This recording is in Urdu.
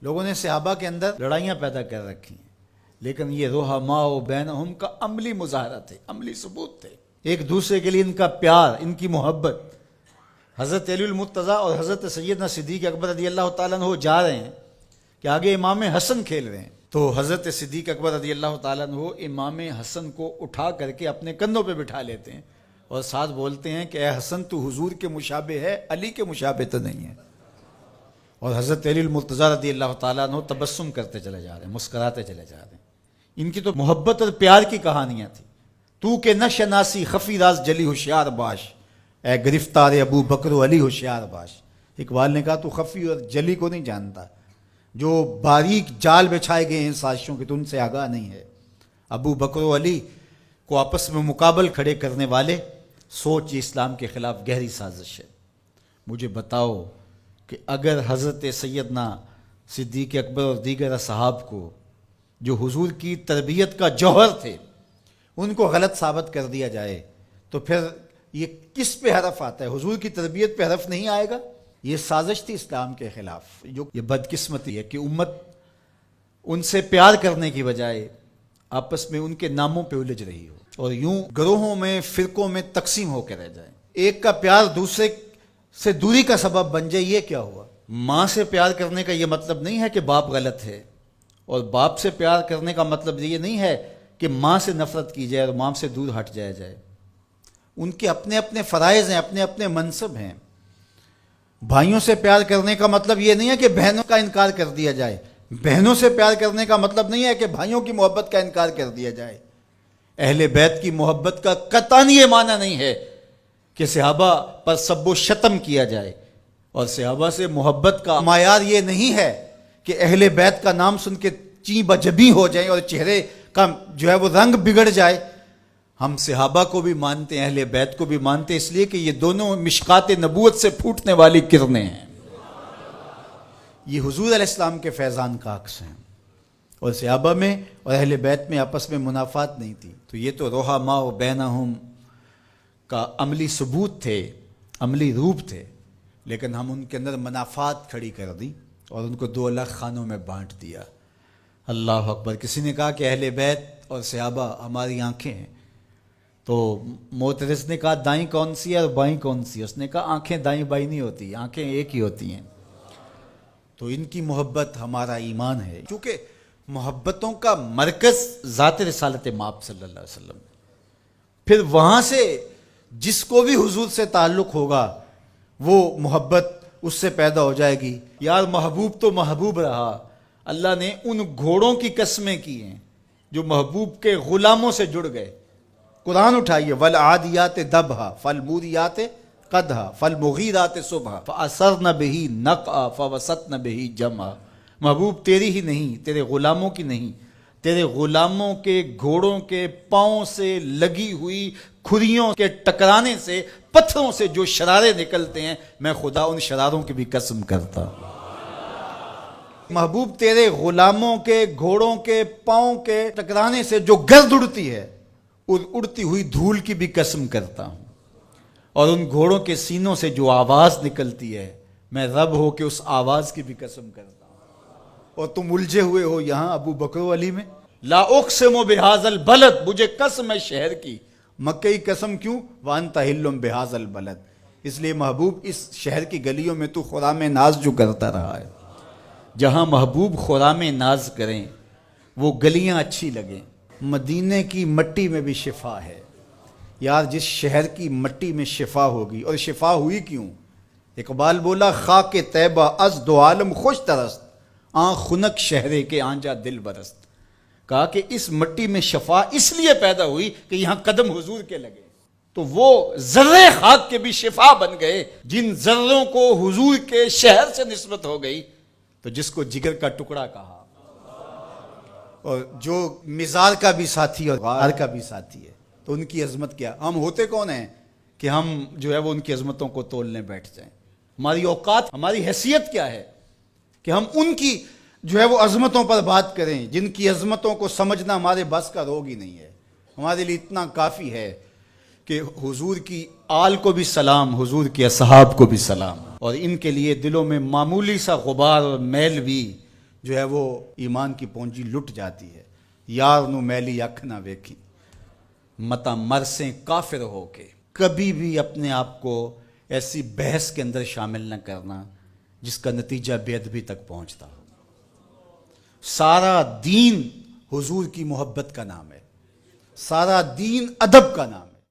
لوگوں نے صحابہ کے اندر لڑائیاں پیدا کر رکھی ہیں، لیکن یہ رحماء بینہم کا عملی مظاہرہ تھے، عملی ثبوت تھے، ایک دوسرے کے لیے ان کا پیار، ان کی محبت۔ حضرت علی المرتضیٰ اور حضرت سیدنا صدیق اکبر رضی اللہ تعالیٰ عنہ جا رہے ہیں کہ آگے امام حسن کھیل رہے ہیں، تو حضرت صدیق اکبر رضی اللہ تعالیٰ عنہ امام حسن کو اٹھا کر کے اپنے کندھوں پہ بٹھا لیتے ہیں اور ساتھ بولتے ہیں کہ اے حسن تو حضور کے مشابہ ہے، علی کے مشابہ تو نہیں ہے۔ اور حضرت علی المرتضیٰ رضی اللہ تعالیٰ عنہ تبسم کرتے چلے جا رہے ہیں، مسکراتے چلے جا رہے ہیں۔ ان کی تو محبت اور پیار کی کہانیاں تھیں۔ تو کہ نہ شناسی خفی راز جلی ہوشیار باش، اے گرفتار ابو بکر و علی ہوشیار باش۔ اقبال نے کہا تو خفی اور جلی کو نہیں جانتا، جو باریک جال بچھائے گئے ہیں سازشوں کے، تو ان سے آگاہ نہیں ہے۔ ابو بکر و علی کو آپس میں مقابل کھڑے کرنے والے سوچ یہ اسلام کے خلاف گہری سازش ہے۔ مجھے بتاؤ کہ اگر حضرت سیدنا صدیق اکبر اور دیگر اصحاب کو جو حضور کی تربیت کا جوہر تھے ان کو غلط ثابت کر دیا جائے تو پھر یہ کس پہ حرف آتا ہے؟ حضور کی تربیت پہ حرف نہیں آئے گا؟ یہ سازش تھی اسلام کے خلاف۔ جو یہ بدقسمتی ہے کہ امت ان سے پیار کرنے کی بجائے آپس میں ان کے ناموں پہ الجھ رہی ہو اور یوں گروہوں میں، فرقوں میں تقسیم ہو کے رہ جائے۔ ایک کا پیار دوسرے سے دوری کا سبب بن جائے، یہ کیا ہوا؟ ماں سے پیار کرنے کا یہ مطلب نہیں ہے کہ باپ غلط ہے، اور باپ سے پیار کرنے کا مطلب یہ نہیں ہے کہ ماں سے نفرت کی جائے اور ماں سے دور ہٹ جایا جائے۔ ان کے اپنے اپنے فرائض ہیں، اپنے اپنے منصب ہیں۔ بھائیوں سے پیار کرنے کا مطلب یہ نہیں ہے کہ بہنوں کا انکار کر دیا جائے، بہنوں سے پیار کرنے کا مطلب نہیں ہے کہ بھائیوں کی محبت کا انکار کر دیا جائے۔ اہل بیت کی محبت کا قطعاً یہ معنی نہیں ہے کہ صحابہ پر سب و شتم کیا جائے، اور صحابہ سے محبت کا معیار یہ نہیں ہے کہ اہل بیت کا نام سن کے چیں بجبی ہو جائیں اور چہرے کا جو ہے وہ رنگ بگڑ جائے۔ ہم صحابہ کو بھی مانتے ہیں، اہل بیت کو بھی مانتے ہیں، اس لیے کہ یہ دونوں مشکات نبوت سے پھوٹنے والی کرنیں ہیں۔ یہ حضور علیہ السلام کے فیضان کا عکس ہیں، اور صحابہ میں اور اہل بیت میں آپس میں منافات نہیں تھی۔ تو یہ تو رحماء بینہم کا عملی ثبوت تھے، عملی روپ تھے، لیکن ہم ان کے اندر منافات کھڑی کر دی اور ان کو دو الگ خانوں میں بانٹ دیا۔ اللہ اکبر۔ کسی نے کہا کہ اہل بیت اور صحابہ ہماری آنکھیں ہیں، تو معترض نے کہا دائیں کون سی ہے اور بائیں کون سی ہے؟ اس نے کہا آنکھیں دائیں بائیں نہیں ہوتی، آنکھیں ایک ہی ہوتی ہیں۔ تو ان کی محبت ہمارا ایمان ہے، کیونکہ محبتوں کا مرکز ذات رسالت مآب صلی اللہ علیہ وسلم۔ پھر وہاں سے جس کو بھی حضور سے تعلق ہوگا وہ محبت اس سے پیدا ہو جائے گی۔ یار محبوب تو محبوب رہا، اللہ نے ان گھوڑوں کی قسمیں کی ہیں جو محبوب کے غلاموں سے جڑ گئے۔ قرآن اٹھائیے، والعادیات دبھا فالموریات قدھا فالمغیرات صبحا فاثرن بہ نقعا فوسطن بہ جمعا۔ محبوب تیری ہی نہیں، تیرے غلاموں کی نہیں، تیرے غلاموں کے گھوڑوں کے پاؤں سے لگی ہوئی کھریوں کے ٹکرانے سے، پتھروں سے جو شرارے نکلتے ہیں، میں خدا ان شراروں کی بھی قسم کرتا ہوں۔ محبوب تیرے غلاموں کے گھوڑوں کے پاؤں کے ٹکرانے سے جو گرد اڑتی ہے، اڑتی ہوئی دھول کی بھی قسم کرتا ہوں، اور ان گھوڑوں کے سینوں سے جو آواز نکلتی ہے، میں رب ہو کے اس آواز کی بھی قسم کرتا ہوں۔ اور تم الجھے ہوئے ہو یہاں ابو بکر و علی میں۔ لا اقسم بہذا البلد، مجھے قسم ہے شہر کی۔ مکہ کی قسم کیوں؟ وانت حل بہذا البلد، اس لیے محبوب اس شہر کی گلیوں میں تو خرام ناز جو کرتا رہا ہے۔ جہاں محبوب خرام ناز کریں وہ گلیاں اچھی لگیں۔ مدینے کی مٹی میں بھی شفا ہے۔ یار جس شہر کی مٹی میں شفا ہوگی، اور شفا ہوئی کیوں؟ اقبال بولا خاک طیبہ از دو عالم خوش ترست، آن خنک شہرے کے آنجا دل برست۔ کہا کہ اس مٹی میں شفا اس لیے پیدا ہوئی کہ یہاں قدم حضور کے لگے، تو وہ ذرے خاک کے بھی شفا بن گئے۔ جن ذروں کو حضور کے شہر سے نسبت ہو گئی تو جس کو جگر کا ٹکڑا کہا، اور جو مزار کا بھی ساتھی اور غار کا بھی ساتھی ہے، تو ان کی عظمت کیا؟ ہم ہوتے کون ہیں کہ ہم جو ہے وہ ان کی عظمتوں کو تولنے بیٹھ جائیں؟ ہماری اوقات، ہماری حیثیت کیا ہے کہ ہم ان کی جو ہے وہ عظمتوں پر بات کریں جن کی عظمتوں کو سمجھنا ہمارے بس کا روگ ہی نہیں ہے۔ ہمارے لیے اتنا کافی ہے کہ حضور کی آل کو بھی سلام، حضور کے اصحاب کو بھی سلام، اور ان کے لیے دلوں میں معمولی سا غبار اور میل بھی جو ہے وہ ایمان کی پونجی لٹ جاتی ہے. یار نو میلی اکھ نہ ویکھی متا مرسیں کافر ہو کے. کبھی بھی اپنے آپ کو ایسی بحث کے اندر شامل نہ کرنا جس کا نتیجہ بے ادبی تک پہنچتا ہو. سارا دین حضور کی محبت کا نام ہے، سارا دین ادب کا نام ہے.